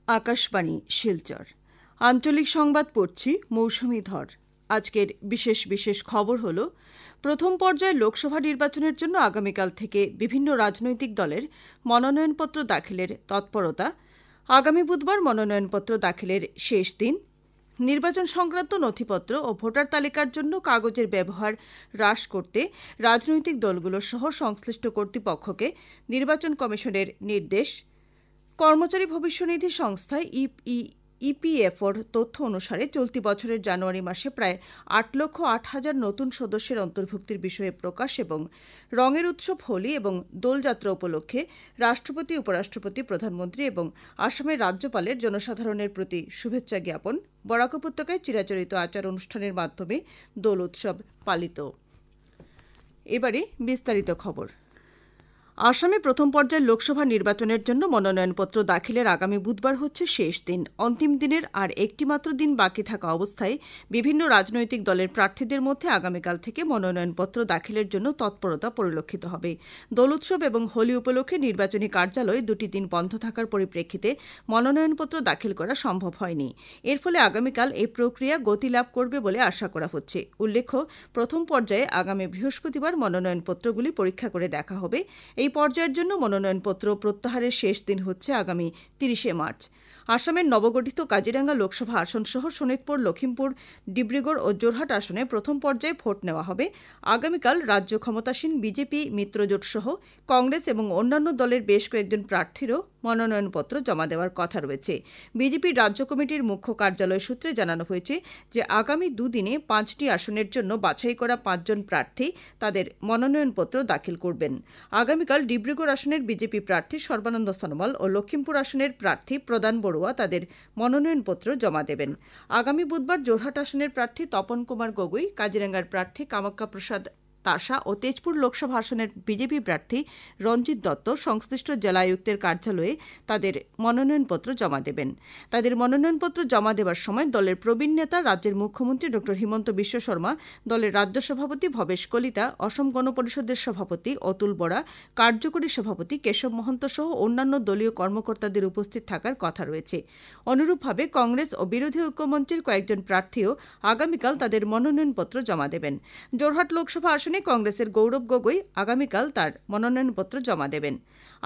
আকাশবাণী শিলচর আঞ্চলিক সংবাদ পড়ছি মৌসুমী ধর। আজকের বিশেষ খবর হল, প্রথম পর্যায়ে লোকসভা নির্বাচনের জন্য আগামীকাল থেকে বিভিন্ন রাজনৈতিক দলের মনোনয়নপত্র দাখিলের তৎপরতা। আগামী বুধবার মনোনয়নপত্র দাখিলের শেষ দিন। নির্বাচন সংক্রান্ত নথিপত্র ও ভোটার তালিকার জন্য কাগজের ব্যবহার হ্রাস করতে রাজনৈতিক দলগুলো সহ সংশ্লিষ্ট কর্তৃপক্ষকে নির্বাচন কমিশনের নির্দেশ। কর্মচারী ভবিষ্যনিধি সংস্থা ইপিএফওর তথ্য অনুসারে চলতি বছরের জানুয়ারি মাসে প্রায় 8,08,000 নতুন সদস্যের অন্তর্ভুক্তির বিষয়ে প্রকাশ এবং রঙের উৎসব হোলি এবং দোলযাত্রা উপলক্ষে রাষ্ট্রপতি, উপরাষ্ট্রপতি, প্রধানমন্ত্রী এবং আসামের রাজ্যপালের জনসাধারণের প্রতি শুভেচ্ছা জ্ঞাপন। বরাক উপত্যকায় চিরাচরিত আচার অনুষ্ঠানের মাধ্যমে দোল উৎসব পালিত। এবারে বিস্তারিত খবর। আসামে প্রথম পর্যায়ের লোকসভা নির্বাচনের জন্য মনোনয়নপত্র দাখিলের আগামী বুধবার হচ্ছে শেষ দিন। অন্তিম দিনের আর একটিমাত্র দিন বাকি থাকা অবস্থায় বিভিন্ন রাজনৈতিক দলের প্রার্থীদের মধ্যে আগামীকাল থেকে মনোনয়নপত্র দাখিলের জন্য তৎপরতা পরিলক্ষিত হবে। দোল উৎসব এবং হোলি উপলক্ষে নির্বাচনী কার্যালয় দুটি দিন বন্ধ থাকার পরিপ্রেক্ষিতে মনোনয়নপত্র দাখিল করা সম্ভব হয়নি। এর ফলে আগামীকাল এই প্রক্রিয়া গতি লাভ করবে বলে আশা করা হচ্ছে। উল্লেখ্য, প্রথম পর্যায়ে আগামী বৃহস্পতিবার মনোনয়নপত্রগুলি পরীক্ষা করে দেখা হবে। এই পর্যায়ের জন্য মনোনয়নপত্র প্রত্যাহারের শেষ দিন হচ্ছে আগামী 30 মার্চ। আসামের নবগঠিত কাজিরাঙ্গা লোকসভা আসনসহ শোনিতপুর, লখিমপুর, ডিব্রুগড় ও জোরহাট আসনে প্রথম পর্যায়ে ভোট নেওয়া হবে। আগামীকাল রাজ্য ক্ষমতাসীন বিজেপি মিত্রজোট সহ কংগ্রেস এবং অন্যান্য দলের বেশ কয়েকজন প্রার্থীরও মনোনয়নপত্র জমা দেওয়ার কথা রয়েছে। বিজেপির রাজ্য কমিটির মুখ্য কার্যালয় সূত্রে জানানো হয়েছে যে আগামী দুদিনে 5টি আসনের জন্য বাছাই করা 5 জন প্রার্থী তাদের মনোনয়নপত্র দাখিল করবেন। আগামীকাল ডিব্রুগড় আসনের বিজেপি প্রার্থী সর্বানন্দ সনোয়াল ও লখিমপুর আসনের প্রার্থী প্রদান বড়ুয়া তাদের মনোনয়নপত্র জমা দেবেন। আগামী বুধবার জোরহাট আসনের প্রার্থী তপন কুমার গগৈ, কাজিরাঙ্গার প্রার্থী কামাখ্যা প্রসাদ তাসা ও তেজপুর লোকসভা আসনের বিজেপি প্রার্থী রঞ্জিত দত্ত সংশ্লিষ্ট জেলা আয়ুক্তের কার্যালয়ে তাদের মনোনয়নপত্র জমা দেবেন। তাদের মনোনয়নপত্র জমা দেওয়ার সময় দলের প্রবীণ নেতা রাজ্যের মুখ্যমন্ত্রী ড হিমন্ত বিশ্ব শর্মা, দলের রাজ্য সভাপতি ভবেশ কলিতা, অসম গণ পরিষদের সভাপতি অতুল বরা, কার্যকরী সভাপতি কেশব মহন্ত সহ অন্যান্য দলীয় কর্মকর্তাদের উপস্থিত থাকার কথা রয়েছে। অনুরূপভাবে কংগ্রেস ও বিরোধী ঐক্যমঞ্চের কয়েকজন প্রার্থীও আগামীকাল তাদের মনোনয়নপত্র জমা দেবেন। জোরহাট লোকসভা আসনে কংগ্রেসের গৌরব গগৈ আগামীকাল তার মনোনয়নপত্র জমা দেবেন।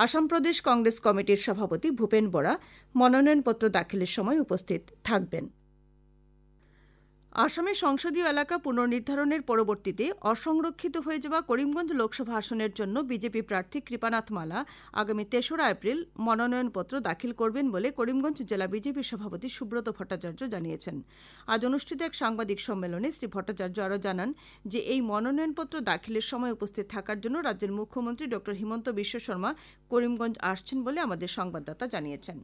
আসাম প্রদেশ কংগ্রেস কমিটির সভাপতি ভূপেন বরা মনোনয়নপত্র দাখিলের সময় উপস্থিত থাকবেন। আসামের সংসদীয় এলাকা পুনর্নির্ধারণের পরবর্তীতে অসংরক্ষিত হয়ে যাওয়া করিমগঞ্জ লোকসভা আসনের জন্য বিজেপি প্রার্থী কৃপানাথ মালা আগামী 3রা এপ্রিল মনোনয়নপত্র দাখিল করবেন বলে করিমগঞ্জ জেলা বিজেপি সভাপতি সুব্রত ভট্টাচার্য জানিয়েছেন। আজ অনুষ্ঠিত এক সাংবাদিক সম্মেলনে শ্রী ভট্টাচার্য আরও জানান যে এই মনোনয়নপত্র দাখিলের সময় উপস্থিত থাকার জন্য রাজ্যের মুখ্যমন্ত্রী ড হিমন্ত বিশ্ব শর্মা করিমগঞ্জ আসছেন বলে আমাদের সংবাদদাতা জানিয়েছেন।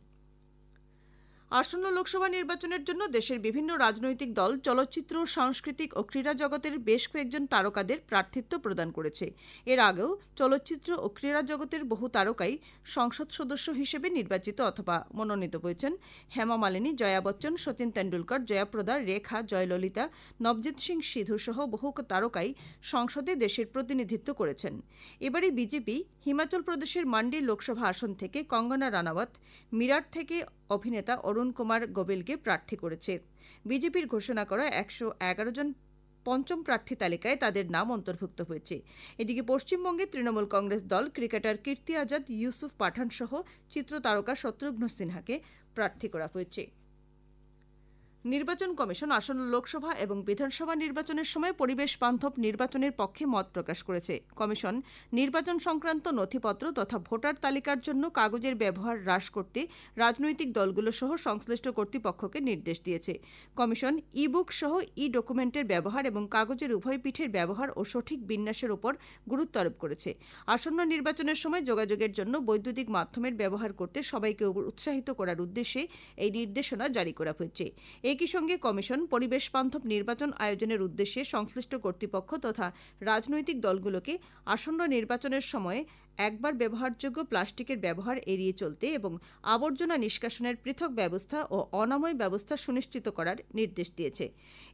আসন্ন লোকসভা নির্বাচনের জন্য দেশের বিভিন্ন রাজনৈতিক দল চলচ্চিত্র, সাংস্কৃতিক ও ক্রীড়া জগতের বেশ কয়েকজন তারকাদের প্রার্থিত্ব প্রদান করেছে। এর আগেও চলচ্চিত্র ও ক্রীড়া জগতের বহু তারকাই সংসদ সদস্য হিসেবে নির্বাচিত অথবা মনোনীত হয়েছেন। হেমা মালিনী, জয়া বচ্চন, সচিন তেন্ডুলকর, জয়াপ্রদা, রেখা, জয়ললিতা, নবজিৎ সিং সিধু সহ বহু তারকাই সংসদে দেশের প্রতিনিধিত্ব করেছেন। এবারে বিজেপি হিমাচল প্রদেশের মান্ডি লোকসভা আসন থেকে কঙ্গনা রানাওয়াত, মিরাট থেকে অভিনেতা অরুণ কুমার গোবেলকে প্রার্থী করেছে। বিজেপির ঘোষণা করা 111 জন পঞ্চম প্রার্থী তালিকায় তাদের নাম অন্তর্ভুক্ত হয়েছে। এদিকে পশ্চিমবঙ্গে তৃণমূল কংগ্রেস দল ক্রিকেটার কীর্তি আজাদ, ইউসুফ পাঠান সহ চিত্রতারকা শত্রুঘ্ন সিনহাকে প্রার্থী করা হয়েছে। নির্বাচন কমিশন আসন্ন লোকসভা এবং বিধানসভা নির্বাচনের সময় পরিবেশ বান্ধব নির্বাচনের পক্ষে মত প্রকাশ করেছে। কমিশন নির্বাচন সংক্রান্ত নথিপত্র তথা ভোটার তালিকার জন্য কাগজের ব্যবহার হ্রাস করতে রাজনৈতিক দলগুলো সহ সংশ্লিষ্ট কর্তৃপক্ষকে নির্দেশ দিয়েছে। কমিশন ই-বুক সহ ই-ডকুমেন্টের ব্যবহার এবং কাগজের উভয় পিঠের ব্যবহার ও সঠিক বিন্যাসের উপর গুরুত্ব আরোপ করেছে। আসন্ন নির্বাচনের সময় যোগাযোগের জন্য বৈদ্যুতিক মাধ্যমের ব্যবহার করতে সবাইকে উৎসাহিত করার উদ্দেশ্যে এই নির্দেশনা জারি করা হয়েছে। একই সঙ্গে কমিশন পরিবেশ বান্ধব নির্বাচন আয়োজনের উদ্দেশ্যে সংশ্লিষ্ট কর্তৃপক্ষ তথা রাজনৈতিক দলগুলোকে আসন্ন নির্বাচনের সময়ে একবার ব্যবহারযোগ্য প্লাস্টিকের ব্যবহার এড়িয়ে চলতে এবং আবর্জনা নিষ্কাশনের পৃথক ব্যবস্থা ও অনাময় ব্যবস্থা সুনিশ্চিত করার নির্দেশ দিয়েছে।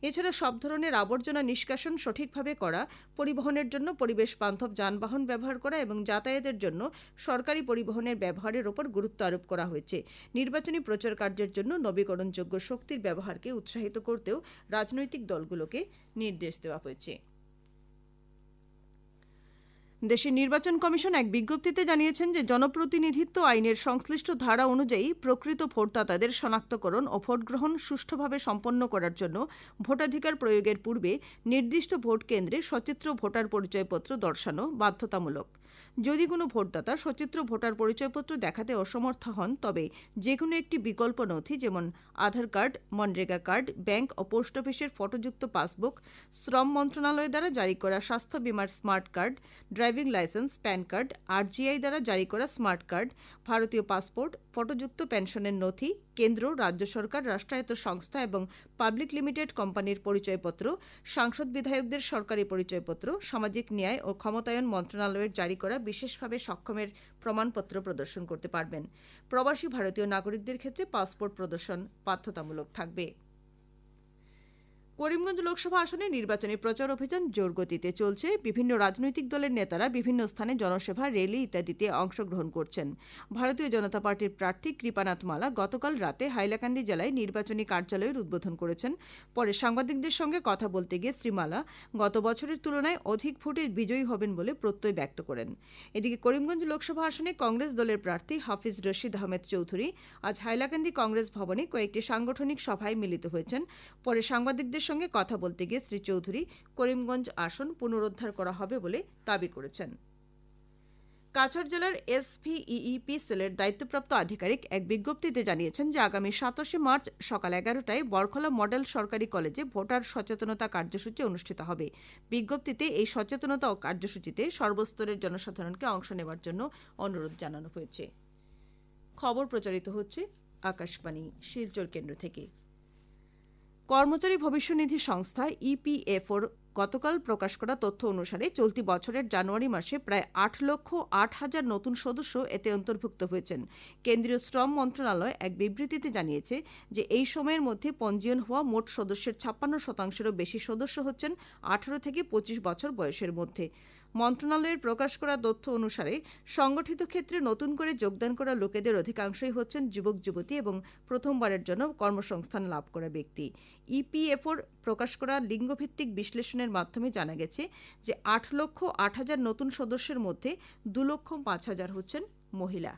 এছাড়া সব ধরনের আবর্জনা নিষ্কাশন সঠিকভাবে করা, পরিবহনের জন্য পরিবেশ বান্ধব যানবাহন ব্যবহার করা এবং যাতায়াতের জন্য সরকারি পরিবহনের ব্যবহারের ওপর গুরুত্ব আরোপ করা হয়েছে। নির্বাচনী প্রচার কার্যের জন্য নবীকরণযোগ্য শক্তির ব্যবহারকে উৎসাহিত করতেও রাজনৈতিক দলগুলোকে নির্দেশ দেওয়া হয়েছে। দেশের নির্বাচন কমিশন এক বিজ্ঞপ্তিতে জানিয়েছেন যে জনপ্রতিনিধিত্ব আইনের সংশ্লিষ্ট ধারা অনুযায়ী প্রকৃত ভোটদাতাদের শনাক্তকরণ ও ভোটগ্রহণ সুষ্ঠুভাবে সম্পন্ন করার জন্য ভোটাধিকার প্রয়োগের পূর্বে নির্দিষ্ট ভোট কেন্দ্রে সচিত্র ভোটার পরিচয়পত্র দর্শানো বাধ্যতামূলক। যদি কোনো ভোটদাতা সচিত্র ভোটার পরিচয়পত্র দেখাতে অসমর্থ হন, তবে যে কোনো একটি বিকল্প নথি যেমন আধার কার্ড, মনরেগা কার্ড, ব্যাংক ও পোস্ট অফিসের ফটোযুক্ত পাসবুক, শ্রম মন্ত্রণালয় দ্বারা জারি করা স্বাস্থ্য বীমার smart card, driving licence, pan card, আরজিআই দ্বারা জারি করা স্মার্ট কার্ড, ভারতীয় পাসপোর্ট, ফটোযুক্ত পেনশনের নথি, কেন্দ্র, রাজ্য সরকার, রাষ্ট্রায়ত্ত সংস্থা এবং পাবলিক লিমিটেড কোম্পানির পরিচয়পত্র, সাংসদ বিধায়কদের সরকারি পরিচয়পত্র, সামাজিক ন্যায় ও ক্ষমতায়ন মন্ত্রণালয়ের জারি করা বিশেষভাবে সক্ষমের প্রমাণপত্র প্রদর্শন করতে পারবেন। প্রবাসী ভারতীয় নাগরিকদের ক্ষেত্রে পাসপোর্ট প্রদর্শন বাধ্যতামূলক থাকবে। করিমগঞ্জ লোকসভা আসনে নির্বাচনী প্রচার অভিযান জোরগতিতে চলছে। বিভিন্ন রাজনৈতিক দলের নেতারা বিভিন্ন স্থানে জনসভা, র্যালি ইত্যাদিতে অংশগ্রহণ করছেন। ভারতীয় জনতা পার্টির প্রার্থী কৃপানাথ মালা গতকাল রাতে হাইলাকান্দি জেলায় নির্বাচনী কার্যালয়ের উদ্বোধন করেছেন। পরে সাংবাদিকদের সঙ্গে কথা বলতে গিয়ে শ্রী মালা গত বছরের তুলনায় অধিক ভোটে বিজয়ী হবেন বলে প্রত্যয় ব্যক্ত করেন। এদিকে করিমগঞ্জ লোকসভা আসনে কংগ্রেস দলের প্রার্থী হাফিজ রশিদ আহমেদ চৌধুরী আজ হাইলাকান্দি কংগ্রেস ভবনে কয়েকটি সাংগঠনিক সভায় মিলিত হয়েছেন। পরে সাংবাদিকদের সঙ্গে কথা বলতে গিয়ে শ্রী চৌধুরী করিমগঞ্জ আসন পুনরুদ্ধার করা হবে বলে দাবি করেছেন। কাছাড় জেলার এসভিইপি সেলের দায়িত্বপ্রাপ্ত আধিকারিক এক বিজ্ঞপ্তিতে জানিয়েছেন যে আগামী ২৭ মার্চ সকাল ১১টায় বরখলা মডেল সরকারি কলেজে ভোটার সচেতনতা কার্যসূচি অনুষ্ঠিত হবে। বিজ্ঞপ্তিতে এই সচেতনতা ও কার্যসূচিতে সর্বস্তরের জনসাধারণকে অংশ নেওয়ার জন্য অনুরোধ জানানো হয়েছে। খবর প্রচারিত হচ্ছে আকাশবাণী শিলচর কেন্দ্র থেকে। কর্মচারী ভবিষ্যনিধি সংস্থা ইপিএফওর গতকাল প্রকাশ করা তথ্য অনুসারে চলতি বছরের জানুয়ারি মাসে প্রায় ৮,০৮,০০০ নতুন সদস্য এতে অন্তর্ভুক্ত হয়েছেন। কেন্দ্রীয় শ্রম মন্ত্রণালয় এক বিবৃতিতে জানিয়েছে যে এই সময়ের মধ্যে পঞ্জীয়ন হওয়া মোট সদস্যের ৫৬%-এরও বেশি সদস্য হচ্ছেন ১৮ থেকে ২৫ বছর বয়সের মধ্যে। মন্ত্রণালয়ের প্রকাশ করা তথ্য অনুসারে সংগঠিত ক্ষেত্রে নতুন করে যোগদান করা লোকেদের অধিকাংশই হচ্ছেন যুবক যুবতী এবং প্রথমবারের জন্য কর্মসংস্থান লাভ করা ব্যক্তি। ইপিএফওর প্রকাশ করা লিঙ্গভিত্তিক বিশ্লেষণের মাধ্যমে জানা গেছে যে ৮,০৮,০০০ নতুন সদস্যের মধ্যে ২,০৫,০০০ হচ্ছেন মহিলা।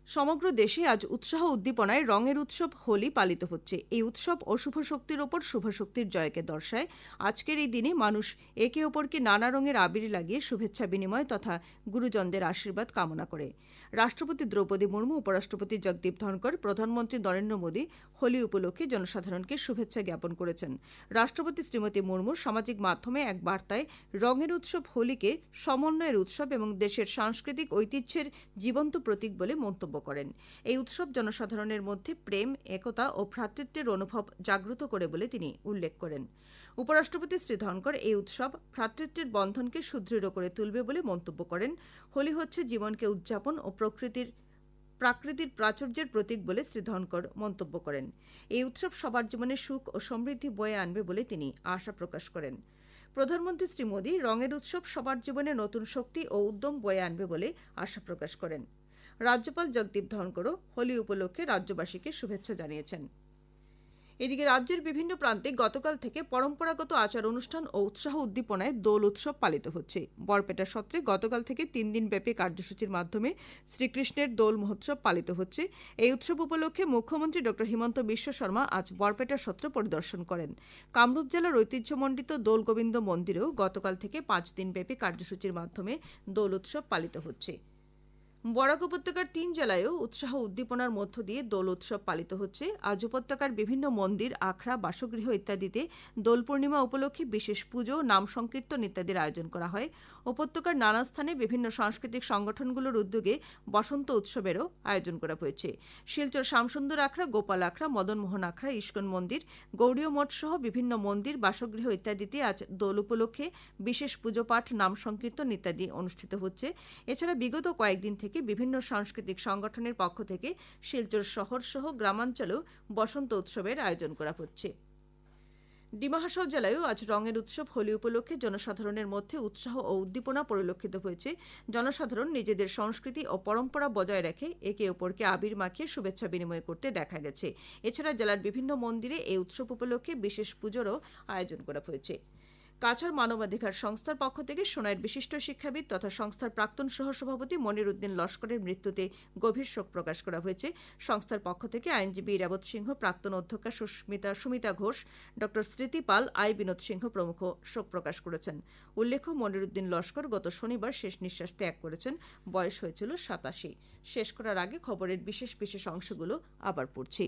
সমগ্র দেশে আজ উৎসাহ উদ্দীপনায় রঙের উৎসব হোলি পালিত হচ্ছে। এই উৎসব অশুভ শক্তির ওপর শুভ শক্তির জয়কে দর্শায়। আজকের এই দিনে মানুষ একে অপরকে নানা রঙের আবির লাগিয়ে শুভেচ্ছা বিনিময় তথা গুরুজনদের আশীর্বাদ কামনা করে। রাষ্ট্রপতি দ্রৌপদী মুর্মু, উপরাষ্ট্রপতি জগদীপ ধনকর, প্রধানমন্ত্রী নরেন্দ্র মোদী হোলি উপলক্ষে জনসাধারণকে শুভেচ্ছা জ্ঞাপন করেছেন। রাষ্ট্রপতি শ্রীমতী মুর্মু সামাজিক মাধ্যমে এক বার্তায় রঙের উৎসব হোলিকে সমন্বয়ের উৎসব এবং দেশের সাংস্কৃতিক ঐতিহ্যের জীবন্ত প্রতীক বলে মন্তব্য করেন। এই উৎসব জনসাধারণের মধ্যে প্রেম, একতা ও ভ্রাতৃত্বের অনুভব জাগ্রত করে বলে তিনি উল্লেখ করেন। উপরাষ্ট্রপতি শ্রী ধনকর এই উৎসব ভ্রাতৃত্বের বন্ধনকে সুদৃঢ় করে তুলবে বলে মন্তব্য করেন। হোলি হচ্ছে জীবনকে উদযাপন ও প্রাকৃতির প্রাচুর্যের প্রতীক বলে শ্রী ধনকর মন্তব্য করেন। এই উৎসব সবার জীবনে সুখ ও সমৃদ্ধি বয়ে আনবে বলে তিনি আশা প্রকাশ করেন। প্রধানমন্ত্রী শ্রী মোদী রঙের উৎসব সবার জীবনে নতুন শক্তি ও উদ্যম বয়ে আনবে বলে আশা প্রকাশ করেন। রাজ্যপাল জগদীপ ধনকরও হোলি উপলক্ষে রাজ্যবাসীকে শুভেচ্ছা জানিয়েছেন। এদিকে রাজ্যের বিভিন্ন প্রান্তে গতকাল থেকে পরম্পরাগত আচার অনুষ্ঠান ও উৎসাহ উদ্দীপনায় দোল উৎসব পালিত হচ্ছে। বরপেটা সত্রে গতকাল থেকে ৩ দিনব্যাপী কার্যসূচির মাধ্যমে শ্রীকৃষ্ণের দোল মহোৎসব পালিত হচ্ছে। এই উৎসব উপলক্ষে মুখ্যমন্ত্রী ড হিমন্ত বিশ্ব শর্মা আজ বরপেটা সত্র পরিদর্শন করেন। কামরূপ জেলার ঐতিহ্যমণ্ডিত দোল গোবিন্দ মন্দিরেও গতকাল থেকে ৫ দিনব্যাপী কার্যসূচির মাধ্যমে দোল উৎসব পালিত হচ্ছে। বরাক উপত্যকার 3 জেলায়ও উৎসাহ উদ্দীপনার মধ্য দিয়ে দোল উৎসব পালিত হচ্ছে। আজ উপত্যকার বিভিন্ন মন্দির, আখড়া, বাসগৃহ ইত্যাদিতে দোল পূর্ণিমা উপলক্ষে বিশেষ পুজো, নাম সংকীর্তন ইত্যাদির আয়োজন করা হয়। উপত্যকার নানা স্থানে বিভিন্ন সাংস্কৃতিক সংগঠনগুলোর উদ্যোগে বসন্ত উৎসবেরও আয়োজন করা হয়েছে। শিলচর শ্যামসুন্দর আখড়া, গোপাল আখড়া, মদনমোহন আখড়া, ইস্কন মন্দির, গৌড়ীয় মঠ সহ বিভিন্ন মন্দির, বাসগৃহ ইত্যাদিতে আজ দোল উপলক্ষে বিশেষ পুজো পাঠ, নাম সংকীর্তন ইত্যাদি অনুষ্ঠিত হচ্ছে। এছাড়া বিগত কয়েকদিন থেকে বিভিন্ন সাংস্কৃতিক সংগঠনের পক্ষ থেকে শিলচর শহর সহ গ্রামাঞ্চলেও বসন্ত উৎসবের আয়োজন করা হচ্ছে। ডিমা হাসাও জেলায়ও আজ রঙের উৎসব হোলি উপলক্ষে জনসাধারণের মধ্যে উৎসাহ ও উদ্দীপনা পরিলক্ষিত হয়েছে। জনসাধারণ নিজেদের সংস্কৃতি ও পরম্পরা বজায় রেখে একে অপরকে আবির মাখিয়ে শুভেচ্ছা বিনিময় করতে দেখা গেছে। এছাড়া জেলার বিভিন্ন মন্দিরে এই উৎসব উপলক্ষে বিশেষ পুজোরও আয়োজন করা হয়েছে। কাছাড় মানবাধিকার সংস্থার পক্ষ থেকে সোনাইয়ের বিশিষ্ট শিক্ষাবিদ তথা সংস্থার প্রাক্তন সহসভাপতি মনির উদ্দিন লস্করের মৃত্যুতে গভীর শোক প্রকাশ করা হয়েছে। সংস্থার পক্ষ থেকে আইনজীবী ইরাবত সিংহ, প্রাক্তন অধ্যক্ষা সুমিতা ঘোষ, ড স্মৃতি পাল, আই বিনোদ সিংহ প্রমুখ শোক প্রকাশ করেছেন। উল্লেখ্য, মনির উদ্দিন লস্কর গত শনিবার শেষ নিঃশ্বাস ত্যাগ করেছেন। বয়স হয়েছিল 87। শেষ করার আগে খবরের বিশেষ অংশগুলো আবার পড়ছি।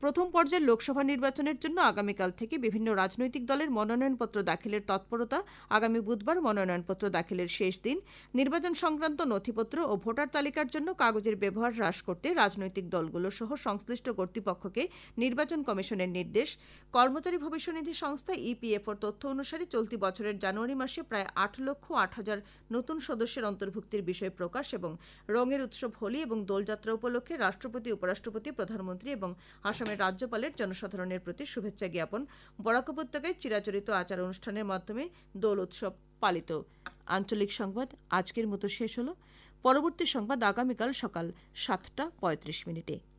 প্রথম পর্যায়ের লোকসভা নির্বাচনের জন্য আগামীকাল থেকে বিভিন্ন রাজনৈতিক দলের মনোনয়নপত্র দাখিলের তৎপরতা। আগামী বুধবার মনোনয়নপত্র দাখিলের শেষ দিন। নির্বাচন সংক্রান্ত নথিপত্র ও ভোটার তালিকার জন্য কাগজের ব্যবহার হ্রাস করতে রাজনৈতিক দলগুলো সহ সংশ্লিষ্ট কর্তৃপক্ষকে নির্বাচন কমিশনের নির্দেশ। কর্মচারী ভবিষ্যনিধি সংস্থা ইপিএফওর তথ্য অনুসারে চলতি বছরের জানুয়ারি মাসে প্রায় 8,08,000 নতুন সদস্যের অন্তর্ভুক্তির বিষয় প্রকাশ এবং রঙের উৎসব হোলি এবং দোলযাত্রা উপলক্ষে রাষ্ট্রপতি, উপরাষ্ট্রপতি, প্রধানমন্ত্রী এবং আসামের রাজ্যপালের জনসাধারণের প্রতি শুভেচ্ছা জ্ঞাপন। বরাক উপত্যকায় চিরাচরিত আচার অনুষ্ঠানের মাধ্যমে দোল উৎসব পালিত। আঞ্চলিক সংবাদ আজকের মতো শেষ হলো। পরবর্তী সংবাদ আগামীকাল সকাল 7:35।